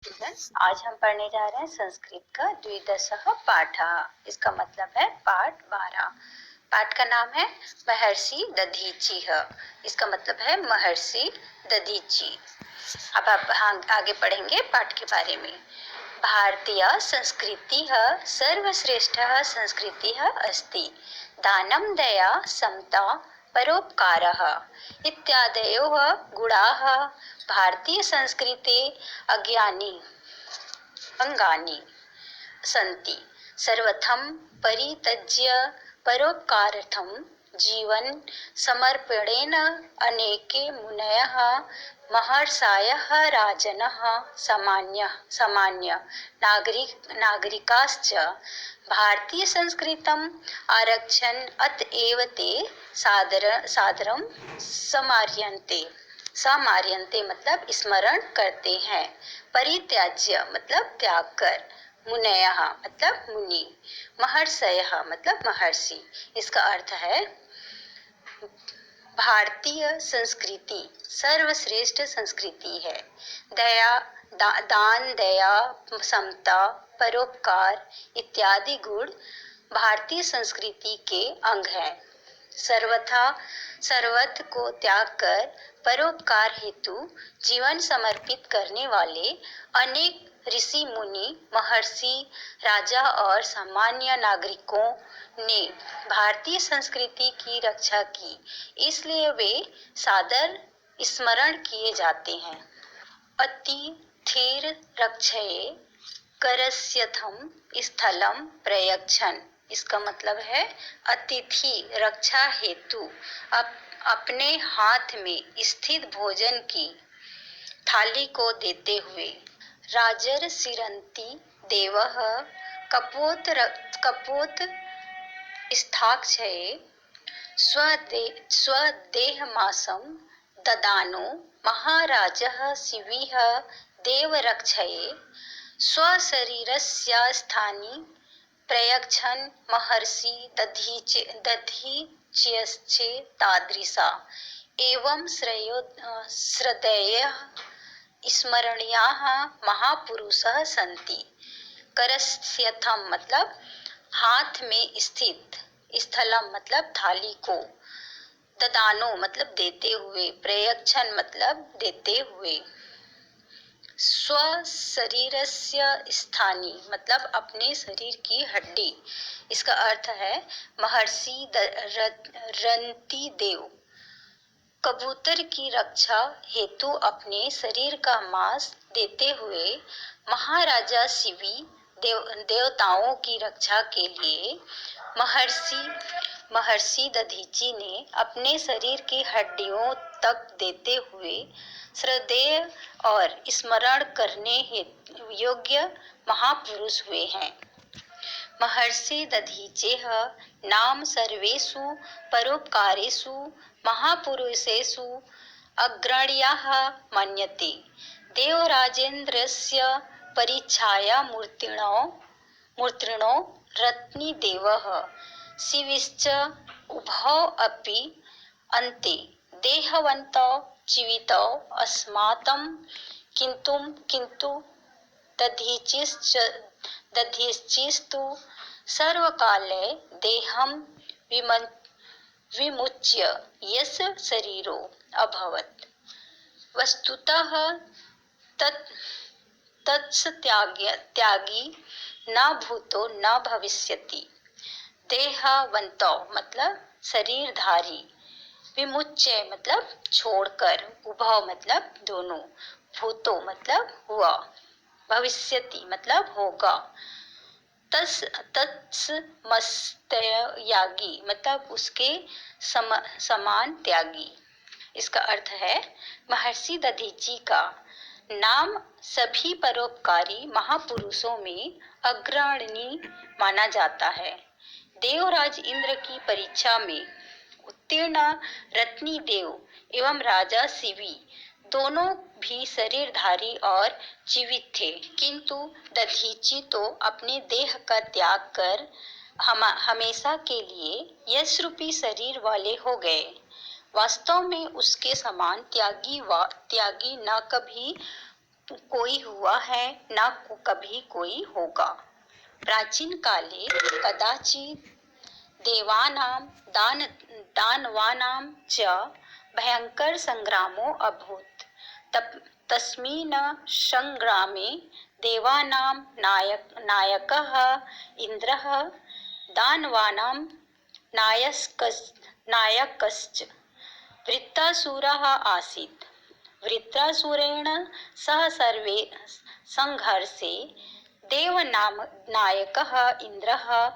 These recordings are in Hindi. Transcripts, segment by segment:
आज हम पढ़ने जा रहे हैं संस्कृत का द्विदशः पाठ। इसका मतलब है पाठ 12। पाठ का नाम है महर्षि दधीची। इसका मतलब है महर्षि दधीची। अब आप आगे पढ़ेंगे पाठ के बारे में। भारतीय संस्कृति सर्वश्रेष्ठ संस्कृति अस्ति। दानं दया समता परोपकारः इत्यादयोः गुणाः भारतीय संस्कृते अज्ञानी अंगानि सन्ति। सर्वथं परित्यज्य परोपकारार्थं जीवन समर्पणेन अनेके मुनयः महर्षयः राजनः सामान्य नागरिकाश्च भारतीय संस्कृतम् आरक्षन् अतएव ते सादरं समार्यन्ते मतलब स्मरण करते हैं। परित्याज्य मतलब त्याग कर, मुनयः मतलब मुनि, महर्षयः मतलब महर्षि। इसका अर्थ है भारतीय संस्कृति सर्वश्रेष्ठ संस्कृति है। दान दया समता परोपकार इत्यादि गुण भारतीय संस्कृति के अंग हैं। सर्वत्र को त्याग कर परोपकार हेतु जीवन समर्पित करने वाले अनेक ऋषि मुनि महर्षि राजा और सामान्य नागरिकों ने भारतीय संस्कृति की रक्षा की, इसलिए वे सादर स्मरण किए जाते हैं। अतिथिर रक्षये करस्यथम स्थलम प्रयच्छन्। इसका मतलब है अतिथि रक्षा हेतु अपने हाथ में स्थित भोजन की थाली को देते हुए राजर्षिरन्ति देवः कपोत स्थाक्षये स्वदेहमासं ददानो महाराजः शिविः देवरक्षये स्वशरीरस्य स्थानि प्रयच्छन् महर्षि दधीच्यश्च तादृशा एवं श्रद्धेयः स्मरणीयाः महापुरुषाः सन्ति। करस्यथम मतलब हाथ में स्थित, स्थलम मतलब थाली को, ददानो मतलब देते हुए, प्रयच्छन मतलब देते हुए, स्वशरीरस्य स्थानी मतलब अपने शरीर की हड्डी। इसका अर्थ है महर्षि रंती देव कबूतर की रक्षा हेतु अपने शरीर का मांस देते हुए महाराजा शिवी देवताओं की रक्षा के लिए महर्षि दधीची ने अपने शरीर की हड्डियों तक देते हुए श्रद्धेय और स्मरण करने योग्य महापुरुष हुए हैं। महर्षि दधीचेः नाम सर्वेषु परोपकारेषु महापुरुषेषु अग्रण्याः मन्यते। देवराजेन्द्रस्य परीक्षाया मूर्तिणो रत्निदेवः शिविश्च उभौ अपि अन्ते देहवन्तौ जीवितौ अस्मातं किन्तु दधीचिस्तु सर्वकाले देहं विमुच्य यस्य शरीरो अभवत्। वस्तुतः तत्स त्यागी न भूतो न भविष्यति। देहवंतो मतलब शरीरधारी, विमुच्य मतलब छोड़कर, उभव मतलब दोनों, भूतो मतलब हुआ, भविष्यति मतलब होगा, तत्समस्तयागी मतलब उसके समान त्यागी। इसका अर्थ है महर्षि दधीची का नाम सभी परोपकारी महापुरुषों में अग्रणी माना जाता है। देवराज इंद्र की परीक्षा में उत्तीर्ण रत्नी देव एवं राजा शिवी दोनों भी शरीरधारी और जीवित थे, किंतु दधीची तो अपने देह का त्याग कर हमेशा के लिए यश रूपी शरीर वाले हो गए। वास्तव में उसके समान त्यागी न कभी कोई हुआ है, ना कभी कोई होगा। प्राचीन काले कदाचित् देवानां दानवानां च भयंकर संग्रामो अभूत्। तस्मिन् संग्रामे देवानां नायकः इन्द्रः, दानवानां नायकश्च वृत्रासुरः आसीत्। वृत्रासुरेण सह सर्वे संघर्षे देवनायकः इन्द्रः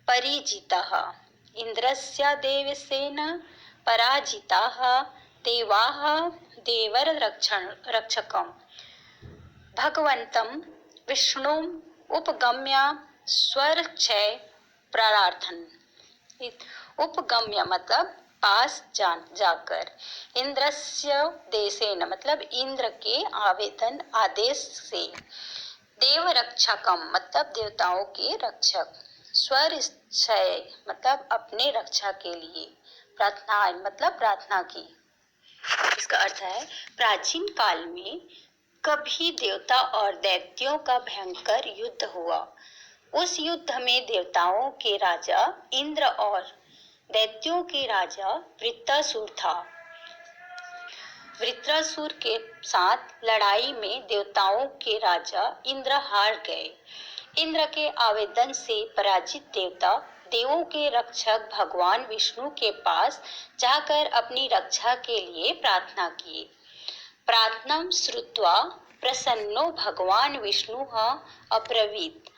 परिजितः। इन्द्रस्य देवसेन पराजिताः देवाः देवरक्षकं भगवन्तं विष्णुम् उपगम्य स्वर्क्षय प्रार्थन। उपगम्य मतलब पास जाकर, इंद्रस्य देशेन मतलब इंद्र के आदेश से, देव रक्षकम मतलब देवताओं के रक्षक, स्वर क्षय मतलब अपने रक्षा के लिए, प्रार्थना मतलब प्रार्थना की। इसका अर्थ है प्राचीन काल में कभी देवता और दैत्यों का भयंकर युद्ध हुआ। उस युद्ध में देवताओं के राजा इंद्र और दैत्यों के राजा वृत्रासुर था। वृत्रासुर के साथ लड़ाई में देवताओं के राजा इंद्र हार गए। इंद्र के आवेदन से पराजित देवता देवों के रक्षक भगवान विष्णु के पास जाकर अपनी रक्षा के लिए प्रार्थना किए। प्रार्थनां श्रुत्वा प्रसन्नो भगवान विष्णुः अब्रवीत्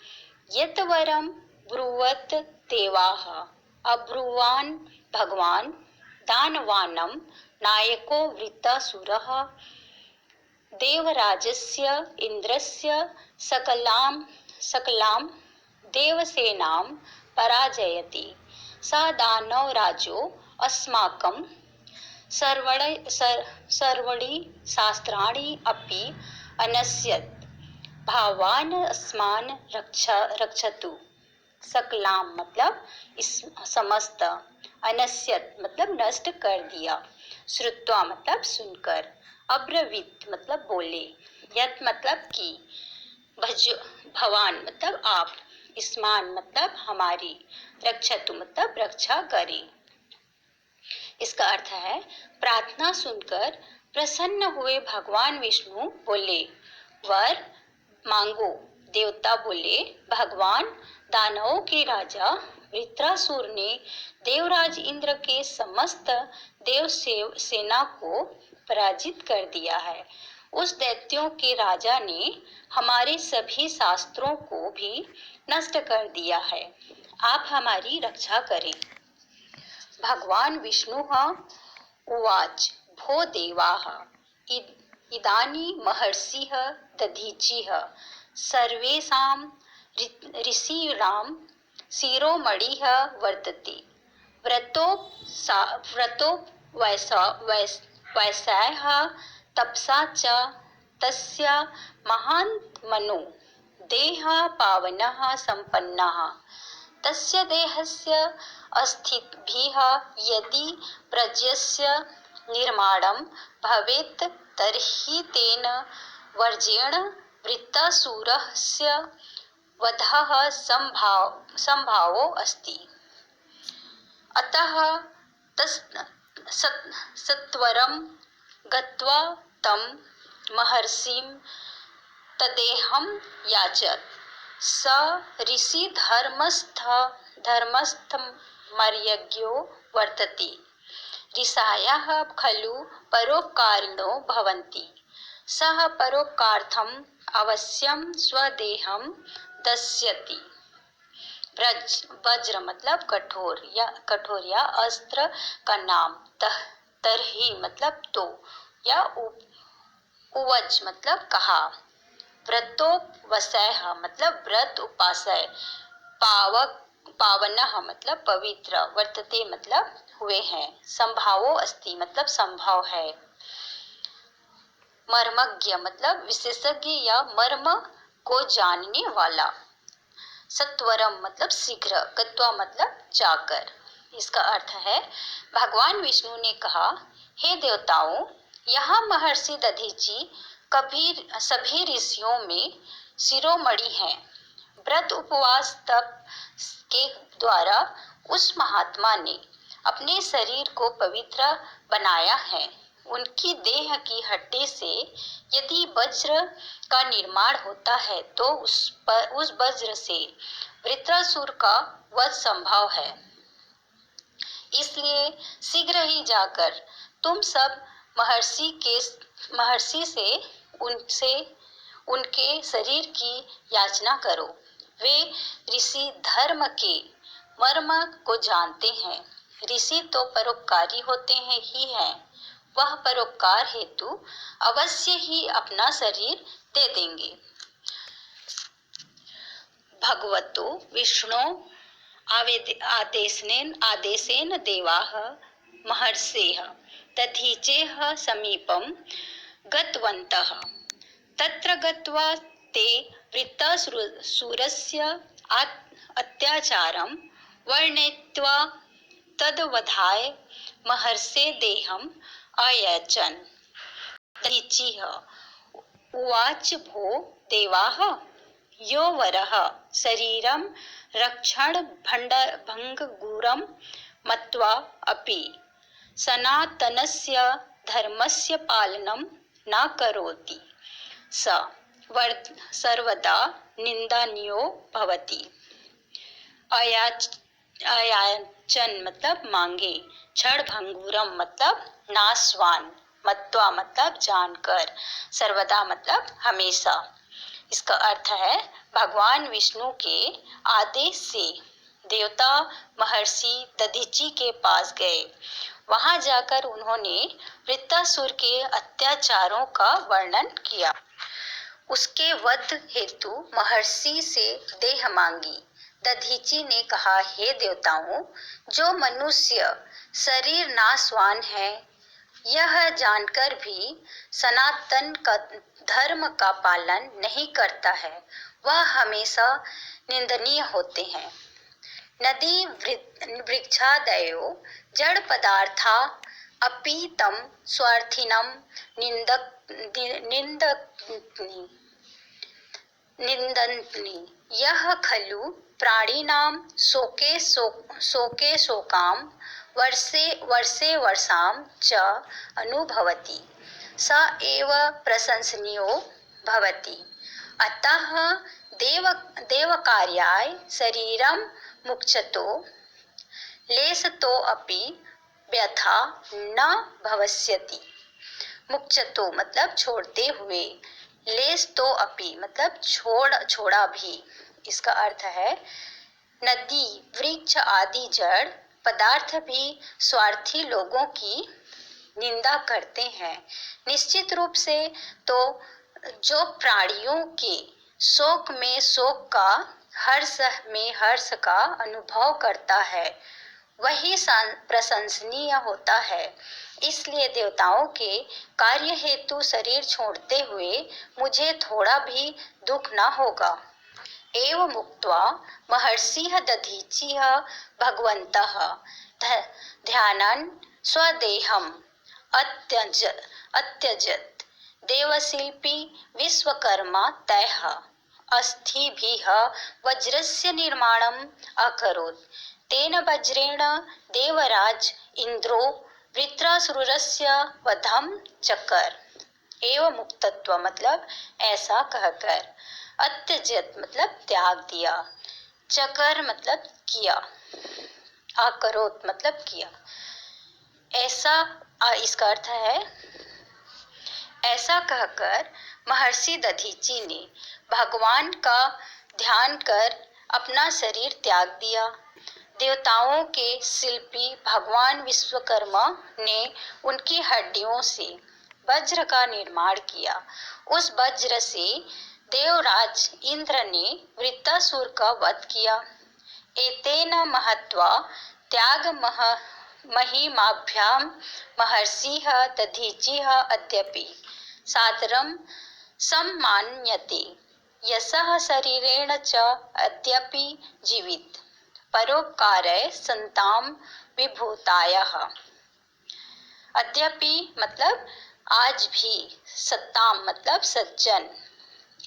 यत् वरं ब्रुवत् देवाः। अब्रुवान् भगवान दानवानां नायको वृत्रासुरः देवराजस्य इन्द्रस्य सकलां देवसेनां पराजयति। स दानवराजो अस्माकं सर्वाणि शास्त्राणि अपि अनश्यत्। भवान् अस्मान् रक्षतु। सकलां मतलब समस्त, अनश्यत मतलब नष्ट कर दिया, श्रुत्वा मतलब सुनकर, अब्रवीत मतलब बोले, यत मतलब कि, भवान मतलब आप, इस्मान मतलब हमारी, रक्षतु मतलब रक्षा करे। इसका अर्थ है प्रार्थना सुनकर प्रसन्न हुए भगवान विष्णु बोले, वर मांगो। देवता बोले, भगवान दानवों के राजा वृत्रासुर ने देवराज इंद्र के समस्त देव सेना को पराजित कर दिया है। उस दैत्यों के राजा ने हमारे सभी शास्त्रों को भी नष्ट कर दिया है। आप हमारी रक्षा करें। भगवान विष्णुः उवाच, भो देवाः इदानीं महर्षिः दधीचिः सर्वेषां ऋषीणां शिरोमणिः वर्तते। व्रतो वैश्यः तपसा च तस्य महात्मनो देहः पावनः सम्पन्नः। तस्य देहस्य अस्थिभिः यदि प्रजस्य निर्माणं भवेत् तर्हि तेन वर्जेण वृत्रासुरस्य वधः संभावो अस्ति। अतः सत्वरं गत्वा तं महर्षिं तदेहं याचत्। स ऋषि धर्मस्थमर्यज्ञो वर्तते। ऋषयः खलु परोपकारिणो भवन्ति। सः परोपकार्थम् अवश्यं स्वदेहं दस्यति। वज्र मतलब कठोर या अस्त्र का नाम। तरही मतलब तो या उवच मतलब कहा। व्रतोपवसय मतलब व्रत उपासय। पावनः मतलब पवित्र। वर्तते मतलब हुए हैं। संभावो अस्ति मतलब संभव है। मर्मज्ञ मतलब विशेषज्ञ या मर्म को जानने वाला। सत्वरम मतलब शीघ्र। गत्वा मतलब जाकर। इसका अर्थ है भगवान विष्णु ने कहा, हे देवताओं, यहाँ महर्षि दधीची कभी सभी ऋषियों में शिरोमणि हैं। व्रत उपवास तप के द्वारा उस महात्मा ने अपने शरीर को पवित्र बनाया है। उनकी देह की हड्डी से यदि वज्र का निर्माण होता है तो उस वज्र से वृत्रासुर का वध संभव है। इसलिए शीघ्र ही जाकर तुम सब महर्षि से उनके शरीर की याचना करो। वे ऋषि धर्म के मर्म को जानते हैं। ऋषि तो परोपकारी होते हैं ही हैं। वह परोपकार हेतु अवश्य ही अपना शरीर दे देंगे। भगवतो विष्णु आदेशेन देवाः महर्षयः दधीचेः समीपं गतवन्तः। तत्र गत्वा ते वृत्तासुरस्य अत्याचारं वर्णयित्वा तदवधाय महर्षे देहम् अयाचन्। दधीचि उवाच भो देवाः यो वरः शरीरं रक्षणभङ्गुरं मत्वा अपि सनातनस्य धर्मस्य पालनं न करोति स सर्वदा निंदनीयो भवति। अयाचन मतलब मांगे, क्षण भंगुरम मतलब नाशवान, मत्वा मतलब जानकर, सर्वदा मतलब हमेशा। इसका अर्थ है भगवान विष्णु के आदेश से देवता महर्षि दधीचि के पास गए। वहां जाकर उन्होंने वृत्तासुर के अत्याचारों का वर्णन किया। उसके वध हेतु महर्षि से देह मांगी। दधीचि ने कहा, हे देवताओं, जो मनुष्य शरीर नाशवान है, यह जानकर भी सनातन का धर्म का पालन नहीं करता है, वह हमेशा निंदनीय होते हैं। नदी वृक्षादयो जड़ पदार्था अपि तम स्वार्थिनम निंदन्ति। यह खलु प्राणिनां शोके शोकां वर्षे वर्षां च अनुभवति, स एव प्रशंसनीयो भवति। अतः देवकार्याय शरीरं मुक्षतो लेशतो अपि व्यथा न भविष्यति। मुक्षतो मतलब छोड़ते हुए, लेस तो अपि मतलब छोड़ा भी। इसका अर्थ है नदी वृक्ष आदि जड़ पदार्थ भी स्वार्थी लोगों की निंदा करते हैं। निश्चित रूप से तो जो प्राणियों के शोक में शोक का, हर्ष में हर्ष का अनुभव करता है, वही प्रशंसनीय होता है। इसलिए देवताओं के कार्य हेतु शरीर छोड़ते हुए मुझे थोड़ा भी दुख न होगा। एवं मुक्त्वा महर्षिः दधीचिः भगवन्तः ध्यानं स्वदेहम् अत्यजत्। देवशिल्पी विश्वकर्मा तैः अस्थिभिः वज्रस्य निर्माणम् अकरोत्। तेन वज्रेण देवराज इंद्रो वृत्रासुरस्य वधम चकर। एवं मुक्तत्व मतलब ऐसा कहकर, अत्यजत मतलब त्याग दिया, चकर मतलब किया, अकरोत मतलब किया। ऐसा इसका अर्थ है ऐसा कहकर महर्षि दधीचि ने भगवान का ध्यान कर अपना शरीर त्याग दिया। देवताओं के शिल्पी भगवान विश्वकर्मा ने उनकी हड्डियों से वज्र का निर्माण किया। उस वज्र से देवराज इंद्र ने वृत्तासुर का वध किया। एतेन महत्वा त्याग महिमाभ्यां महर्षिः दधीचिः अद्यापि सादरं सम्मान्यते। यशः शरीरेण च अद्यापि जीवित परोपकाराय संताम विभूतायः। अद्यापि मतलब आज भी, सत्ताम मतलब सज्जन,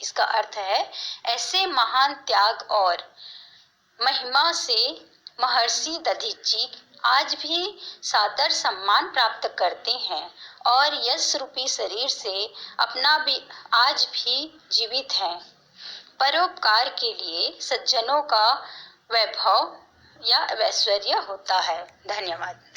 इसका अर्थ है ऐसे महान त्याग और महिमा से महर्षि दधीची आज भी सादर सम्मान प्राप्त करते हैं और यश रूपी शरीर से अपना भी आज भी जीवित हैं। परोपकार के लिए सज्जनों का वैभव या ऐश्वर्य होता है। धन्यवाद।